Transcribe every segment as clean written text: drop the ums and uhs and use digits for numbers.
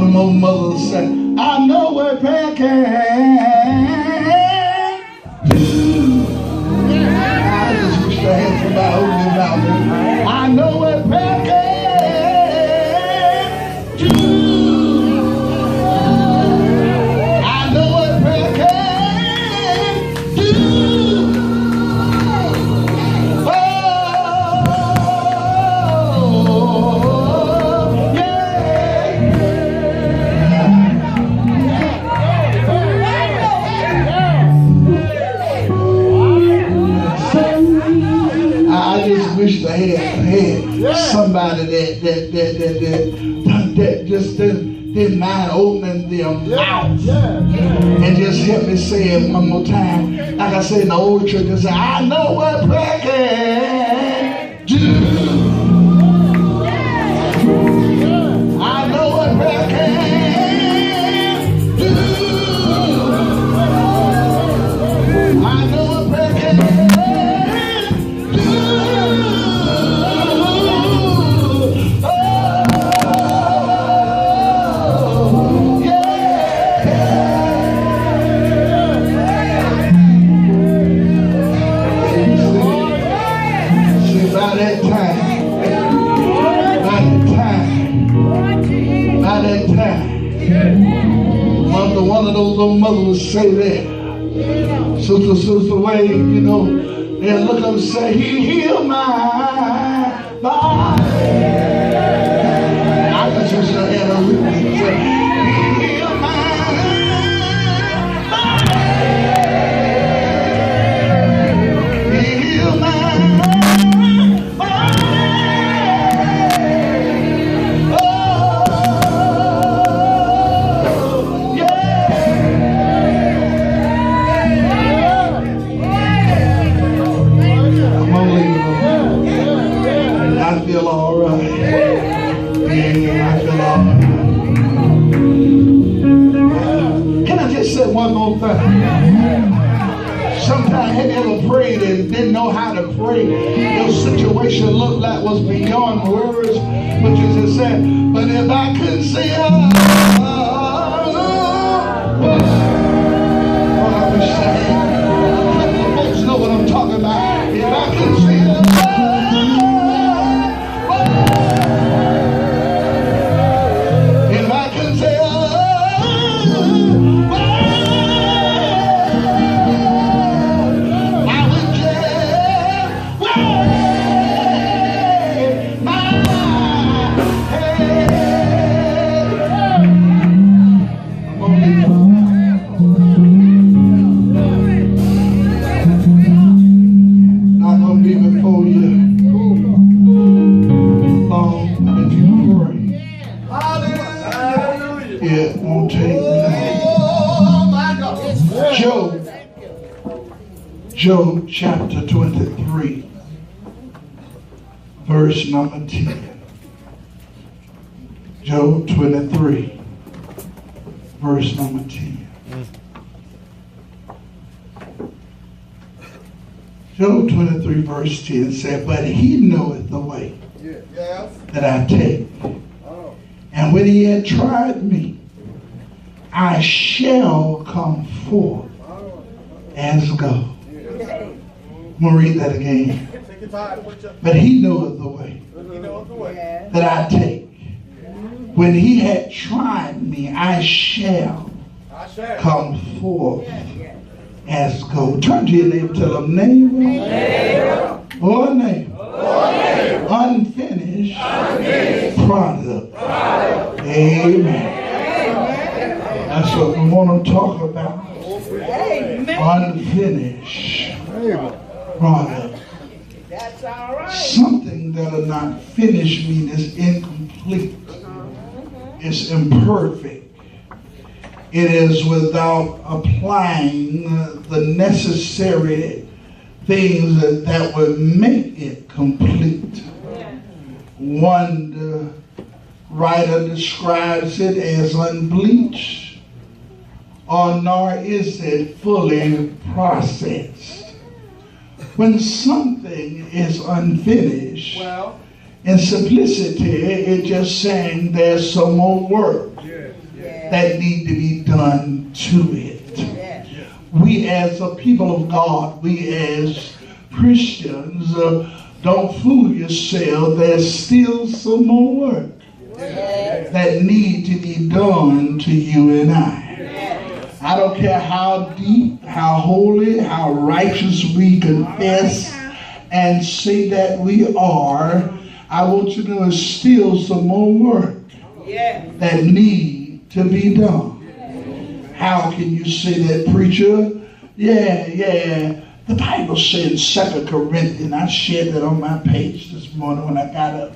Most mothers say, I know what prayer can do. I just wish I had somebody holding his mouth. I know what prayer can do. I know what prayer can do. Oh, wish they had somebody that just didn't mind opening their mouth and just help me say it one more time. Like I said in the old church, they say, I know what prayer can do. I know what prayer can do. I know what prayer can do. One of those old mothers would say that, Sister Wade, you know, they'll look up and say, He healed my body. I just wish I had a witness and say, He healed my body. He healed my one more thing. Sometimes have you ever prayed and didn't know how to pray? Your situation looked like was beyond words, but you just said, but if I could see her, I wish I had. Folks know what I'm talking about. If I could see her, if I could see her. Job chapter 23, verse number 10. Job 23, verse number 10. Job 23, verse 10 said, but he knoweth the way that I take. And when he had tried me, I shall come forth as gold. I'm going to read that again. But he knoweth the way that I take. When he had tried me, I shall come forth as gold. Turn to your neighbor, tell them, neighbor, or neighbor, unfinished product. Amen. That's what we want to talk about. Unfinished product. That's all right. Something that are not finished means it's incomplete. It's imperfect. It is without applying the necessary things that would make it complete. One writer describes it as unbleached, or nor is it fully processed. When something is unfinished, In simplicity, it's just saying there's some more work that need to be done to it. We as a people of God, we as Christians, don't fool yourself. There's still some more work that need to be done to you and I. I don't care how deep, how holy, how righteous we confess and say that we are. I want you to know there's still some more work that need to be done. How can you say that, preacher? Yeah. The Bible says in 2 Corinthians, I shared that on my page this morning when I got up.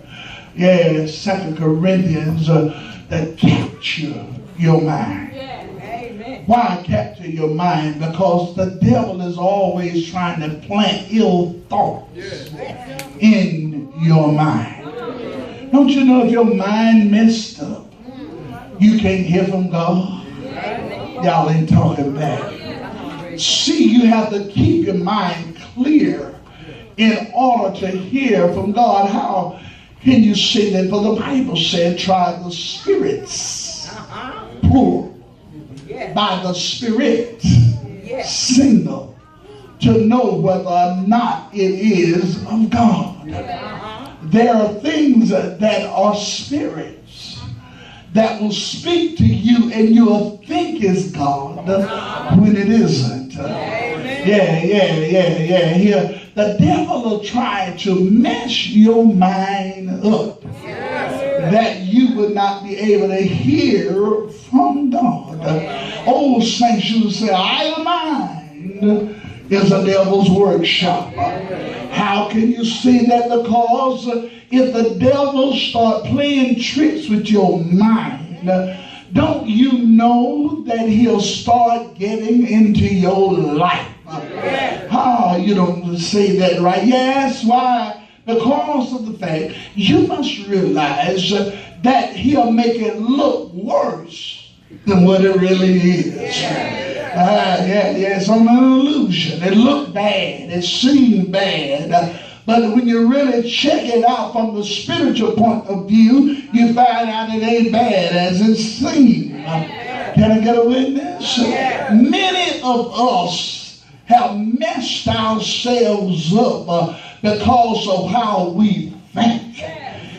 2 Corinthians, that capture your mind. Why capture your mind? Because the devil is always trying to plant ill thoughts in your mind. Don't you know if your mind messed up, you can't hear from God? Y'all ain't talking back. See, you have to keep your mind clear in order to hear from God. How can you say that? For the Bible said, try the spirits, plural. By the Spirit, single, to know whether or not it is of God. There are things that are spirits that will speak to you and you'll think is God when it isn't. The devil will try to mess your mind up that you would not be able to hear from God. Old saints used to say, idle mind is a devil's workshop. How can you say that? Because if the devil start playing tricks with your mind, don't you know that he'll start getting into your life? You don't say that right. Yes, why? Because of the fact you must realize that he'll make it look worse than what it really is. It's on an illusion. It looked bad. It seemed bad. But when you really check it out from the spiritual point of view, you find out it ain't bad as it seems. Can I get a witness? Many of us have messed ourselves up because of how we think.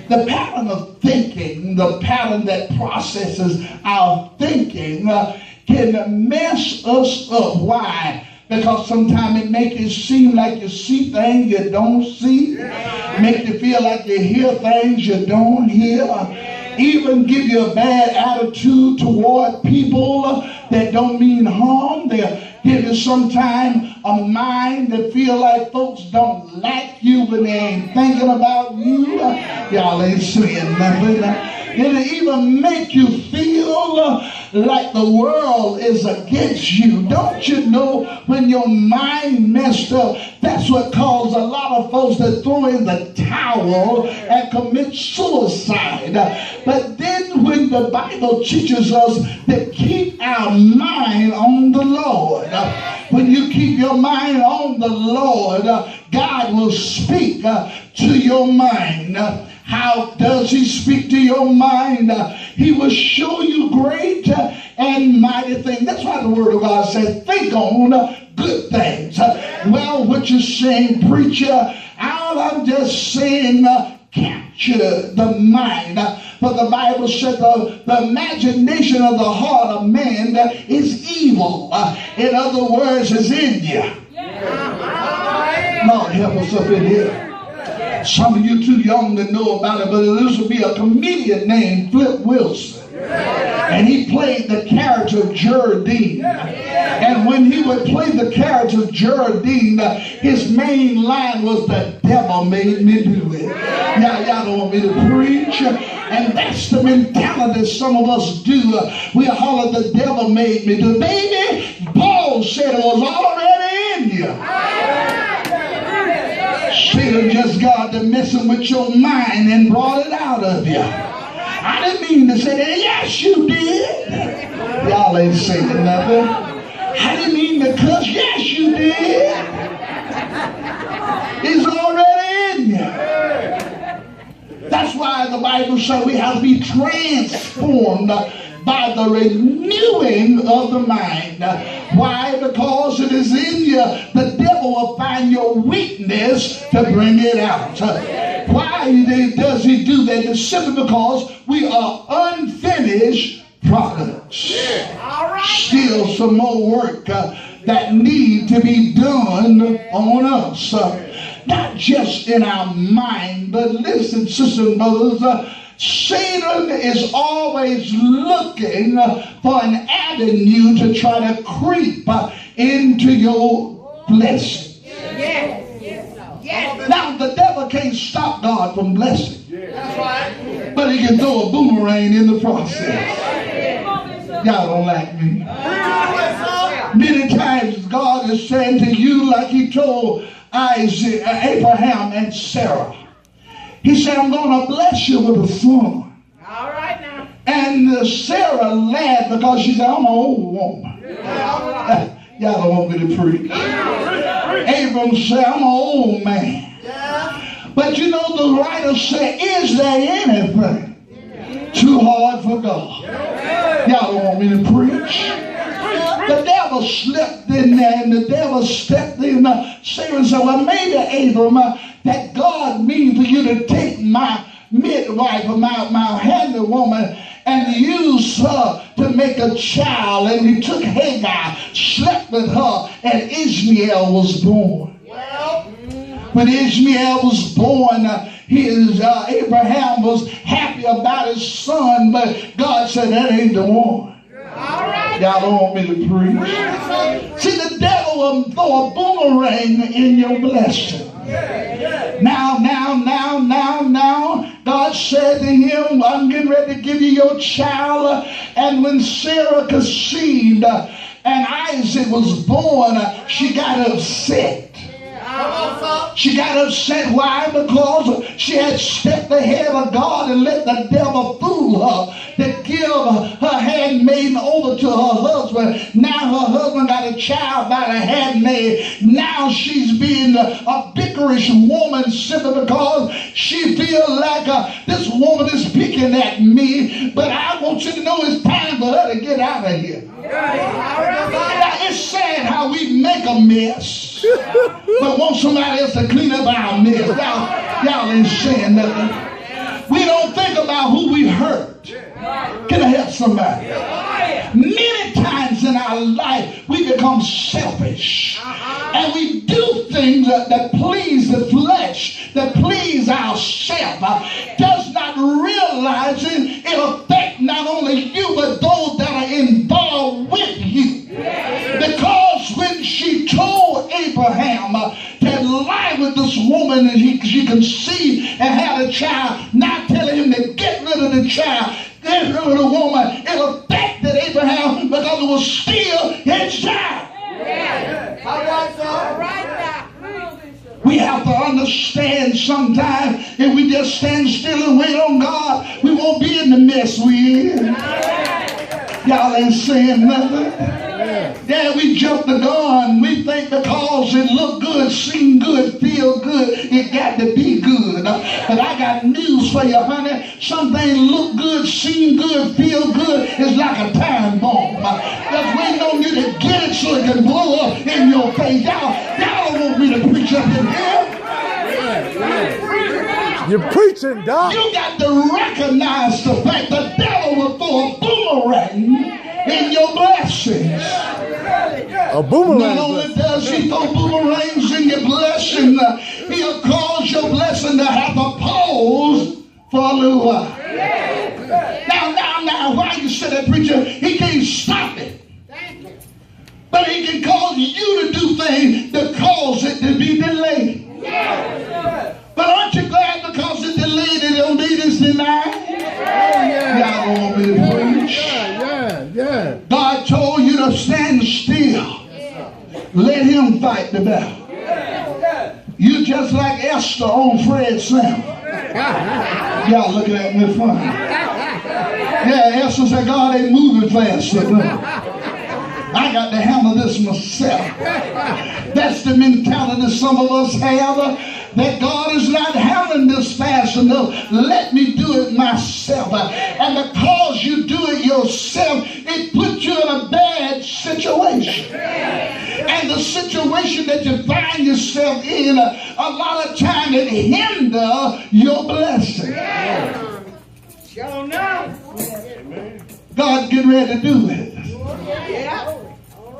The pattern of thinking, the pattern that processes our thinking can mess us up. Why? Because sometimes it makes you seem like you see things you don't see. Make you feel like you hear things you don't hear. Even give you a bad attitude toward people that don't mean harm. They'll give you sometimes a mind that feel like folks don't like you when they ain't thinking about you. Y'all ain't saying nothing. It'll even make you feel like the world is against you. Don't you know when your mind messed up, that's what caused a lot of folks to throw in the towel and commit suicide. But then when the Bible teaches us to keep our mind on the Lord, when you keep your mind on the Lord, God will speak to your mind. How does he speak to your mind? He will show you great and mighty things. That's why the word of God says, think on good things. Well, what you're saying, preacher, I'm just saying capture the mind. For the Bible said the imagination of the heart of man is evil. In other words, is in you. Lord, help us up in here. Some of you too young to know about it, but this will be a comedian named Flip Wilson. And he played the character of Geraldine. And when he would play the character of Geraldine, his main line was, the devil made me do it. Y'all don't want me to preach. And that's the mentality some of us do. We holler, the devil made me do it. Baby, Paul said it was already in you. Satan just got to messing with your mind and brought it out of you. I didn't mean to say that. Yes, you did. Y'all ain't saying nothing. I didn't mean to cuss. Yes, you did. It's already in you. the Bible says we have to be transformed by the renewing of the mind. Why? Because it is in you. The devil will find your weakness to bring it out. Why does he do that? It's simply because we are unfinished products. Still some more work that need to be done on us. Not just in our mind, but listen, sisters and brothers, Satan is always looking for an avenue to try to creep into your blessing. Now, the devil can't stop God from blessing. But he can throw a boomerang in the process. Y'all don't like me. Many times God is saying to you, like he told Isaac, Abraham and Sarah, he said, I'm going to bless you with a son. All right now. And Sarah laughed because she said, I'm an old woman. Y'all don't want me to preach. Abram said, I'm an old man. But you know, the writer said, is there anything too hard for God? Y'all don't want me to preach. The devil slipped in there, and the devil stepped in. Sarah said, well, maybe, Abram, that God means for you to take my midwife, or my handywoman, and use her to make a child. And he took Hagar, slept with her, and Ishmael was born. When Ishmael was born, Abraham was happy about his son, but God said, that ain't the one. Y'all don't want me to preach. See, the devil will throw a boomerang in your blessing. Now, God said to him, I'm getting ready to give you your child. And when Sarah conceived and Isaac was born, she got upset. She got upset. Why? Because she had stepped ahead of God and let the devil fool her to give her handmaiden over to her husband. Now her husband got a child by the handmaid. Now she's being a bickerish woman simply because she feels like this woman is picking at me. But I want you to know it's time for her to get out of here. Now, it's sad how we make a mess, but want somebody else to clean up our mess. Y'all ain't saying nothing. We don't think about who we hurt. Can I help somebody? Many times in our life we become selfish, and we do things that please the flesh, that please ourselves, does not realizing it affects not only you but those that are involved with you. Because when she told Abraham to lie with this woman and she conceived and had a child, not telling him to get rid of the child, get rid of the woman, it affected Abraham because it was still his child. All right, we have to understand sometimes if we just stand still and wait on God, we won't be in the mess we in. Y'all ain't saying nothing. Yeah, we jump the gun. We think because it look good, seem good, feel good, it got to be good. But I got news for you, honey. Something look good, seem good, feel good is like a time bomb. That's waiting on you to get it so it can blow up in your face. Y'all don't want me to preach up in here. You're preaching, Doc. You got to recognize the fact the devil will throw a boomerang in your blessings. A boomerang. Not only does he throw boomerangs in your blessing, he'll cause your blessing to have a pause for a little while. Now, why you say that, preacher? He can't stop it. But he can cause you to do things that cause it to be delayed. But aren't you glad because it's delayed it don't mean it's denied? Y'all don't want me to preach. God told you to stand still. Let him fight the battle. You just like Esther on Fred Sam. Y'all looking at me funny. Yeah, Esther said, God ain't moving fast enough. I got to handle this myself. That's the mentality some of us have. that God is not having this fast enough. Let me do it myself. And because you do it yourself, it puts you in a bad situation. And the situation that you find yourself in, a lot of time it hinder your blessing. Sure enough. God's getting ready to do it.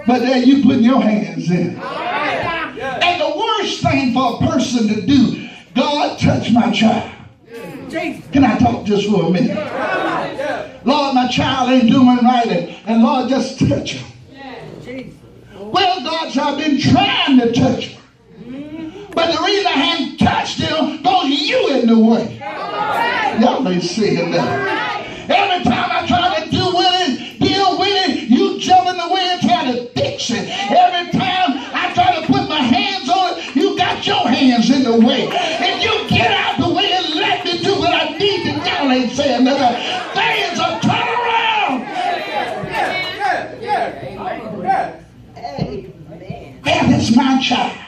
But then you putting your hands in. And the worst thing for a person to do, God, touch my child. Can I talk just for a minute? Lord, my child ain't doing right, and Lord, just touch him. Well, God, I've been trying to touch him. But the reason I hadn't touched him, because you in the way. Y'all ain't seeing that. Every time I try to deal with it, you jump in the way and try to fix it. Every time I try to put my hands on it, you got your hands in the way. If you get out the way and let me do what I need to, y'all ain't saying nothing. Things are turning around. Yeah, that's my child.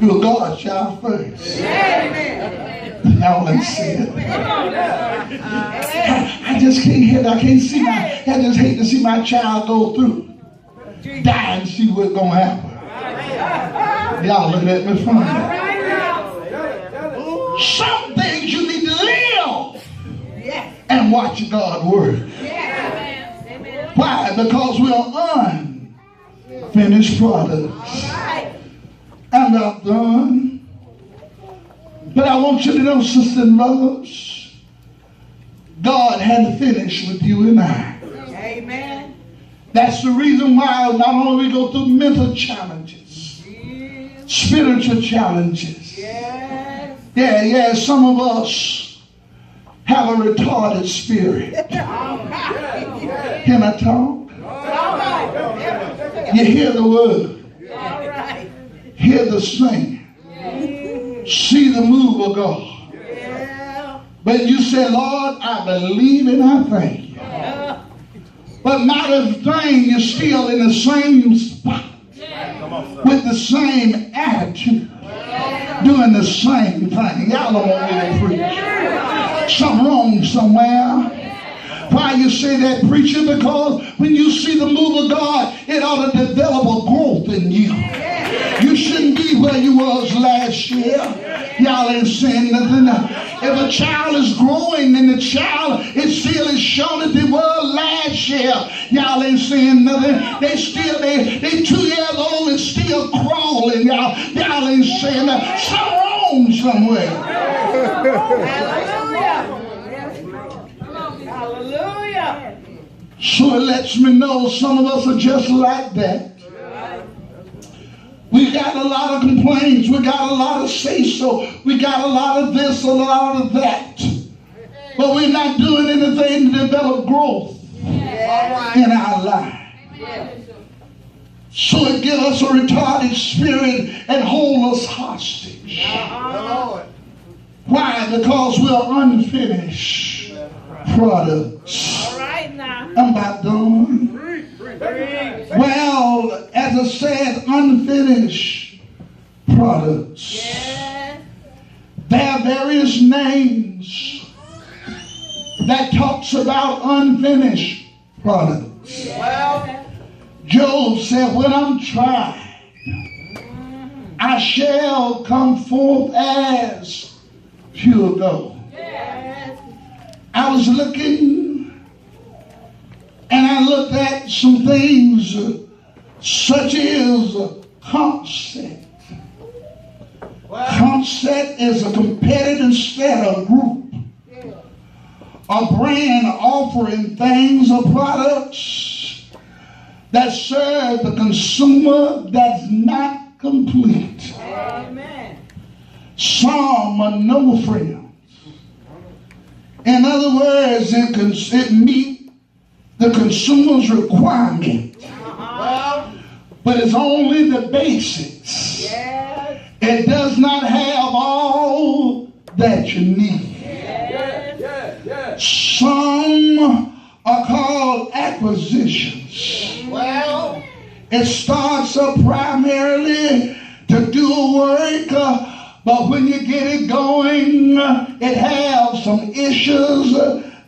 You're God's child first. Y'all ain't saying it. I just can't hear it. I can't see I just hate to see my child go through. Die and see what's going to happen. Y'all look at me funny. Some things you need to live and watch God work. Why? Because we are unfinished products. I'm not done. But I want you to know, sisters and brothers, God hadn't finished with you and I. Amen. That's the reason why not only we go through mental challenges, spiritual challenges. Yeah, some of us have a retarded spirit. Can I talk? You hear the word. Hear the sing. See the move of God. But you say, Lord, I believe and I thank you. But matter of thing, you're still in the same spot with the same attitude, doing the same thing. Y'all don't want me to preach. Something wrong somewhere. Why you say that, preacher? Because when you see the move of God, it ought to develop a growth in you. You shouldn't be where you was last year. Y'all ain't saying nothing. If a child is growing and the child is still as short as they were last year, y'all ain't saying nothing. They 2 years old and still crawling. Y'all ain't saying nothing. Something wrong somewhere. Hallelujah. So it lets me know some of us are just like that. We got a lot of complaints. We got a lot of say-so. We got a lot of this, a lot of that. But we're not doing anything to develop growth in our life. So it gives us a retarded spirit and hold us hostage. Why? Because we're unfinished products. All right now. I'm about done. Well, as I said, unfinished products. There are various names that talks about unfinished products. Job said, when I'm tried, I shall come forth as pure gold. I was looking and I looked at some things such as concert. Concert is a competitive set of group, a brand offering things or products that serve the consumer that's not complete. Some are no friends. In other words, it meets the consumer's requirement, but it's only the basics. It does not have all that you need. Some are called acquisitions. It starts up primarily to do a work But when you get it going, it has some issues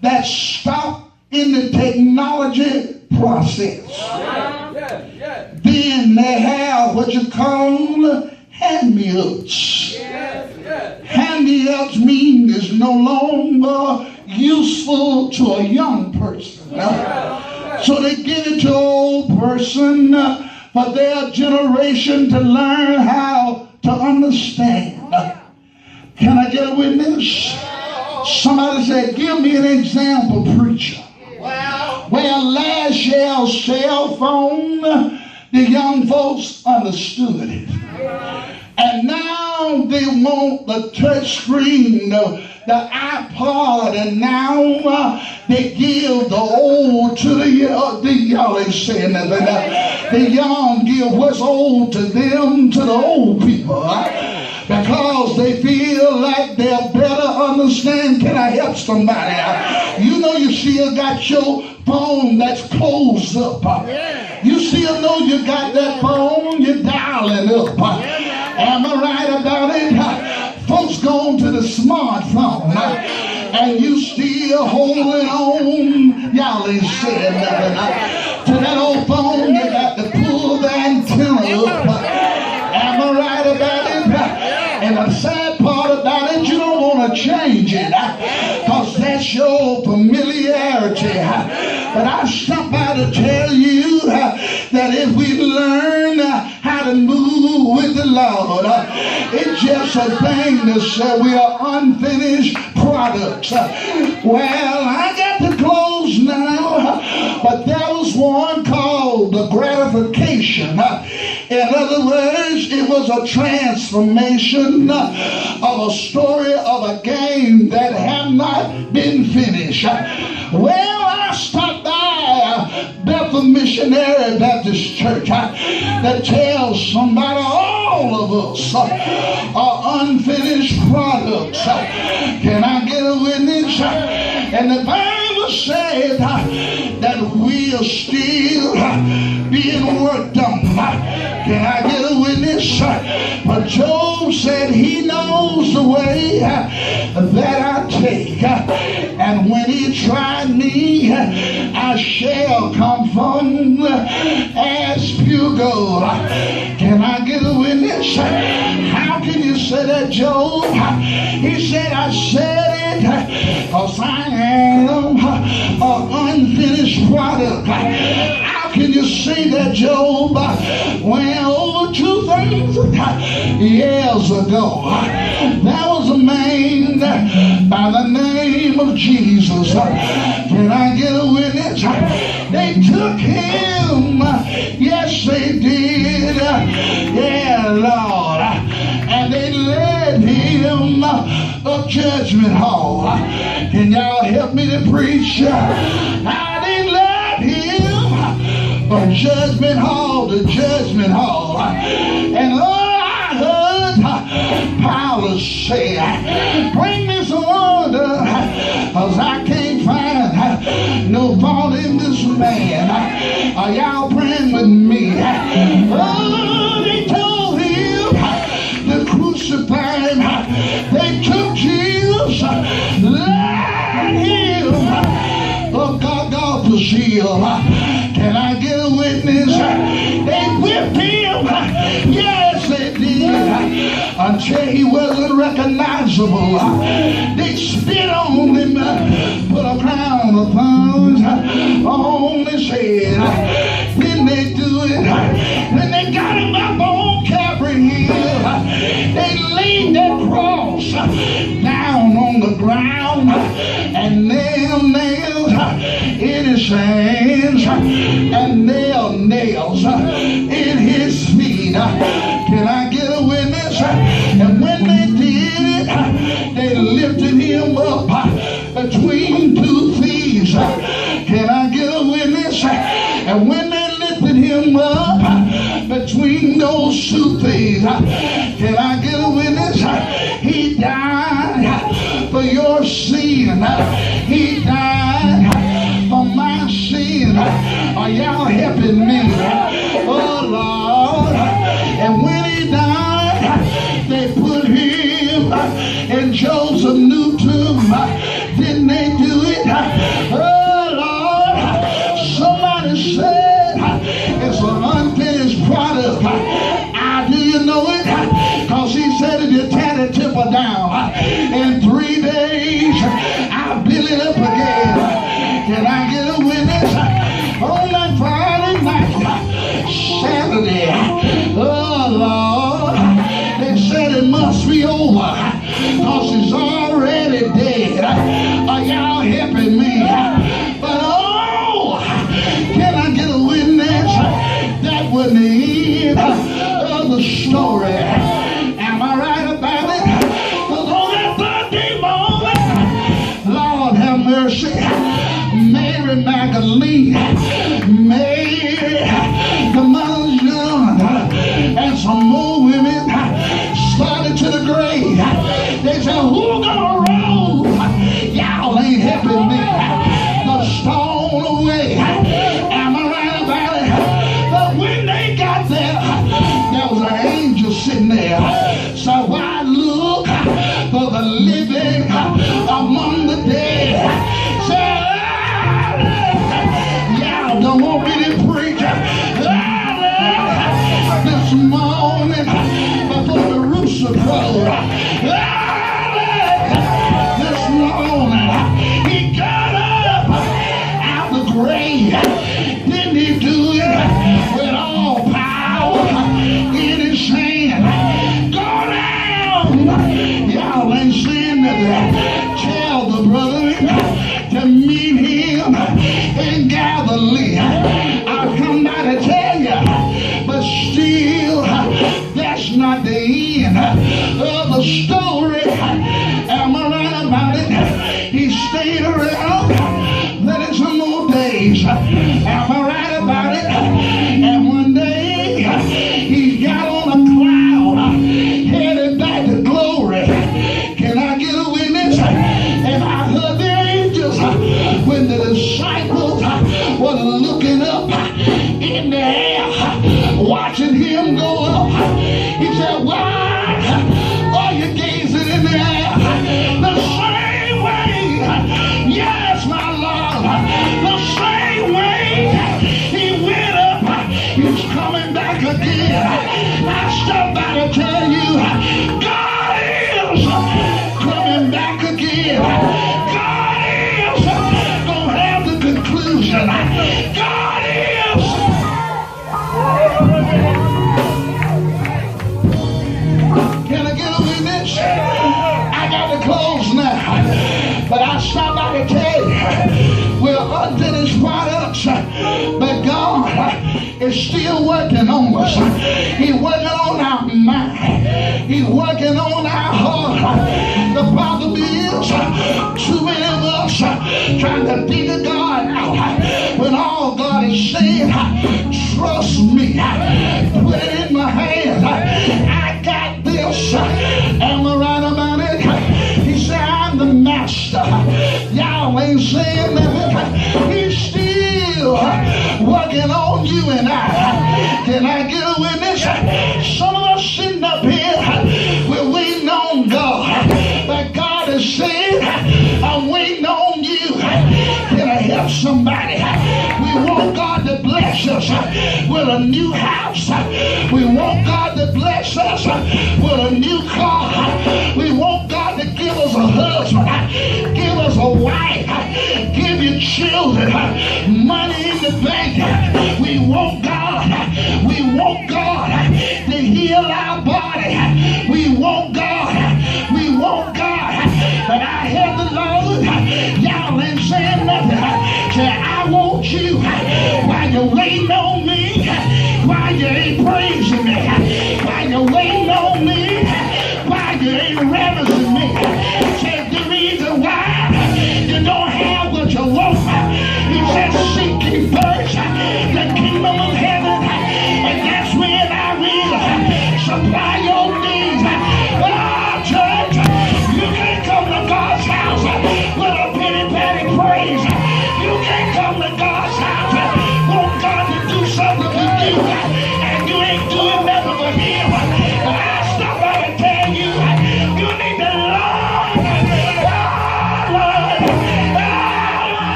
that stop in the technology process. Then they have what you call hand-me-ups. Hand-me-ups mean it's no longer useful to a young person. So they give it to an old person for their generation to learn how to understand. Can I get a witness? Somebody said, give me an example, preacher. Well, last year's cell phone, the young folks understood it. And now they want the touch screen, the iPod, and now they give the old to the y'all ain't saying nothing. The young give what's old to them, to the old people. Because they feel like they're better understand. Can I help somebody? You know you still got your phone that's closed up. You still know you got that phone, you're dialing up. Am I right about it? Folks going to the smartphone and you still holding on. Y'all ain't saying nothing. To that old phone, you got to pull the antenna up. Am I right about it? And the sad part about it, you don't want to change it because that's your familiarity. But I stop by to tell you that if we learn how to move with the Lord, it's just a thing to say we are unfinished products. Well, I got to close now, but there was one called the gratification. In other words, it was a transformation of a story of a game that had not been finished. Well, I stopped by Bethel Missionary Baptist Church that tells somebody all of us are unfinished products. Can I get a witness? And the Bible said that we are still being worked on. Can I get a witness? But Job said he knows the way that I take. And when he tried me, I shall come from as pure gold. Can I get a witness? How can you say that, Job? He said, I said it because I am an unfinished product. How can you say that, Job? Well, over 2,000 years ago, there was a man by the name of Jesus. Can I get a witness? They took him. Yes, they did. Yeah, Lord. And they led him up Judgment Hall. Can y'all help me to preach? How they led him from Judgment Hall to Judgment Hall. And I heard Paulus say, bring me some water, because I can't find no fault in this man. Are y'all praying with me? Oh, they told him to crucify him. They took Jesus, led him up Golgotha's hill. Can I get a witness? They whipped him. Yes, they did. Until he wasn't recognizable. They spit on him, put a crown of thorns on his head. Then they do it. When they got him up on Calvary Hill, they laid that cross down on the ground and nailed nails in his hands and nailed nails in his feet. Can I get a witness? And when they did it, they lifted him up between two thieves. Can I get a witness? And when they lifted him up between those two thieves, can I get a witness? He died for your sin. He died for my sin. Are y'all helping me? Oh Lord. And when he died, they put him In 3 days, I build it up again. Can I get a witness? On that Friday night, Saturday, oh Lord, they said it must be over because it's already dead. Are y'all helping me? But oh, can I get a witness? That was the end of the story. Am I right about it? Because on that Thursday morning, Lord have mercy, Mary Magdalene, Mary, the mother of John, and some more women started to the grave. They said, who gonna roll? Y'all ain't helping me. The stone away. Am I right about it? But when they got there, there was an angel sitting there. So I look for the living among the dead. Say, y'all don't want me to preach this morning before the rooster crowed. This morning he got up out the grave. Didn't he do it with all power in his hand? Go down. Y'all ain't saying nothing. Tell the brethren to meet him in Galilee. I've come by to tell you, but still, that's not the end of the story. Am I right about it? He stayed around, but in some more days. Am I right about it? And one day, he got on a cloud, headed back to glory. Can I get a witness? And I heard the angels when the disciples were looking up in the air, watching him go up. He said, why are you gazing in the air? The same way, yes, my Lord, the same way he went up, he's coming back again. I stopped by to tell you, God is coming back again. God is going to have the conclusion. God is. Can I get a witness? I got to close now. But I stopped by to tell you, we're unfinished products, but God is still working on us. He's working on our mind. He's working on our heart. The problem is, too many of us trying to figure God out when all God is saying, trust me, put it in my hands. I got this. Am I right about it? He said, I'm the master. Y'all ain't saying nothing. He's still working on you and I. Can I get a witness? Some of us sitting up here, we're waiting on God. But God is saying, I'm waiting on you. Can I help somebody? We want God to bless us with a new house. We want God to bless us with a new car. We want God to give us a husband, give us a wife, give you children, money in the bank. We want God. We want God to heal our body. We want God. We want God. But I hear the Lord. Y'all ain't saying nothing. Say, I want you. While you're waiting on me, while you ain't praising me, while you're waiting on me, while you ain't reverencing me. Say, the reason why you don't have what you want. He said, seek ye first the kingdom of heaven, and that's when I will supply your needs. Oh, church, you can't come to God's house with a pity patty praise. You can't come to God's house want God to do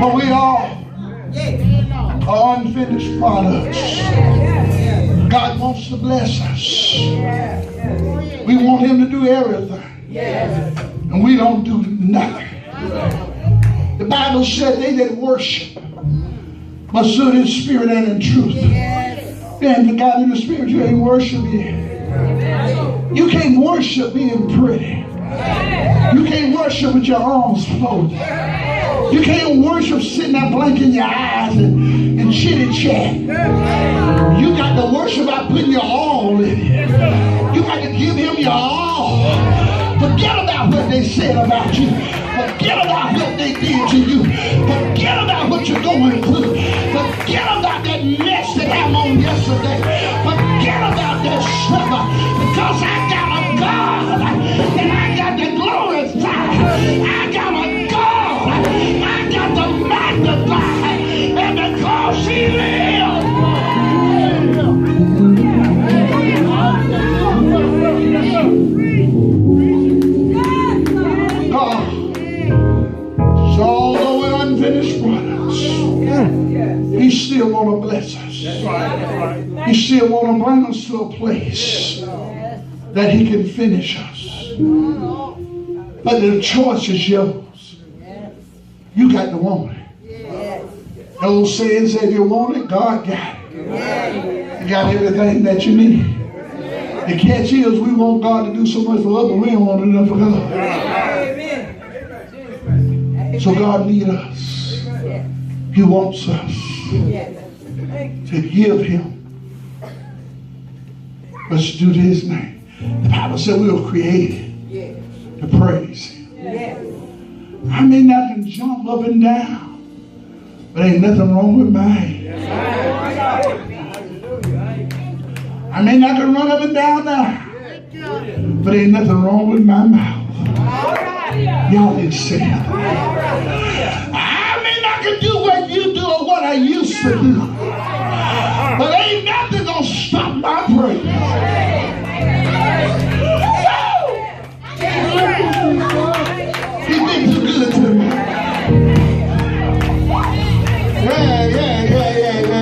But we all are unfinished products. God wants to bless us. We want him to do everything. And we don't do nothing. The Bible said they that worship must do it in spirit and in truth. And the God in the spirit, you ain't worshiping. You can't worship being pretty. You can't worship with your arms folded. You can't worship sitting there blinking your eyes and chitty chat. You got to worship by putting your all in it. You got to give him your all. Forget about what they said about you. Forget about what they did to you. Forget about what you're going through. Forget about that mess that happened on yesterday. Forget about that stuff. Because I got a God and I got to glorify. I got a God I got to magnify. And because he lives. God, so although we're unfinished products, he still want to bless us. He still want to bring us to a place that he can finish us. But the choice is yours. You got to want it. The old saying said, if you want it, God got it. You got everything that you need. The catch is we want God to do so much for us, but we don't want to do enough for God. So God needs us. He wants us to give him. Let's do his name. The Bible said we were created to praise him. I may not can jump up and down, but ain't nothing wrong with my hands. I may not can run up and down now, but ain't nothing wrong with my mouth. Y'all didn't say it. I may not can do what you do or what I used to do, but ain't nothing gonna stop my praise. He's been too good to me. Yeah.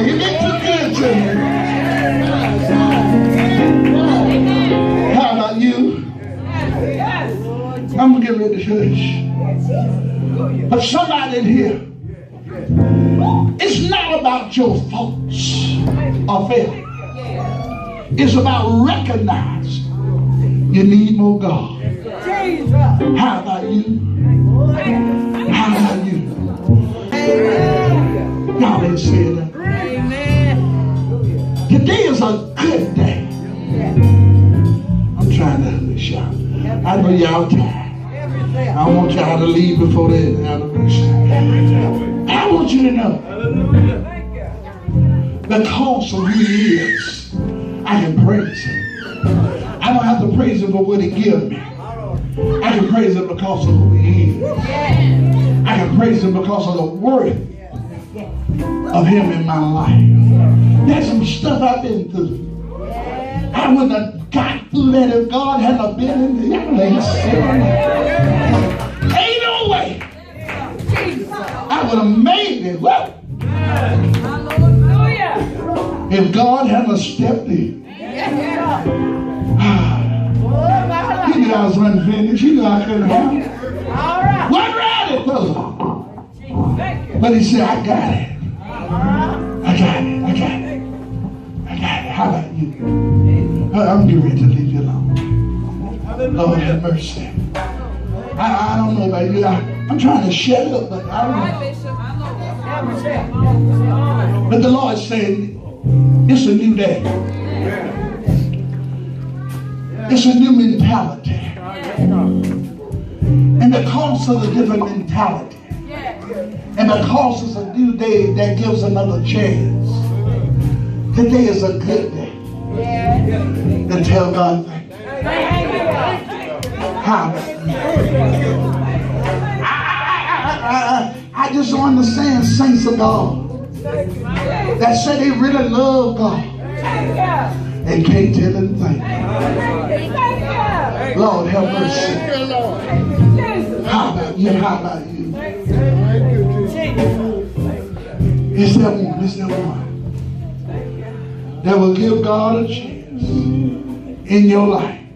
He's been too good to me. How about you? I'm gonna get ready to church. But somebody in here, it's not about your faults or failure. It's about recognizing you need more God. How about you? How about you? Y'all ain't saying that. Today is a good day. I'm trying to hush y'all. I know y'all tired. I don't want y'all to leave before the anniversary. I want you to know, because of who he is, I can praise him. I don't have to praise him for what he gives me. I can praise him because of who he is. I can praise him because of the worth of him in my life. There's some stuff I've been through. I wouldn't have got through that if God hadn't been in the ain't no way I would have made it. Whoa. If God hadn't stepped in. He knew I was unfinished. He knew I couldn't help it. Wasn't ready, brother. But he said, I got it. I got it. How about you? I'm getting ready to leave you alone. Lord have mercy. I don't know about you. I'm trying to shut up, but I don't know. But the Lord said, it's a new day. It's a new mentality. And because of the different mentality, and because it's a new day that gives another chance, today is a good day to tell God thank you. How? I just don't understand saints of God that say they really love God and can't tell him thank you. Lord have mercy. How about you? It's that one. It's that one that will give God a chance in your life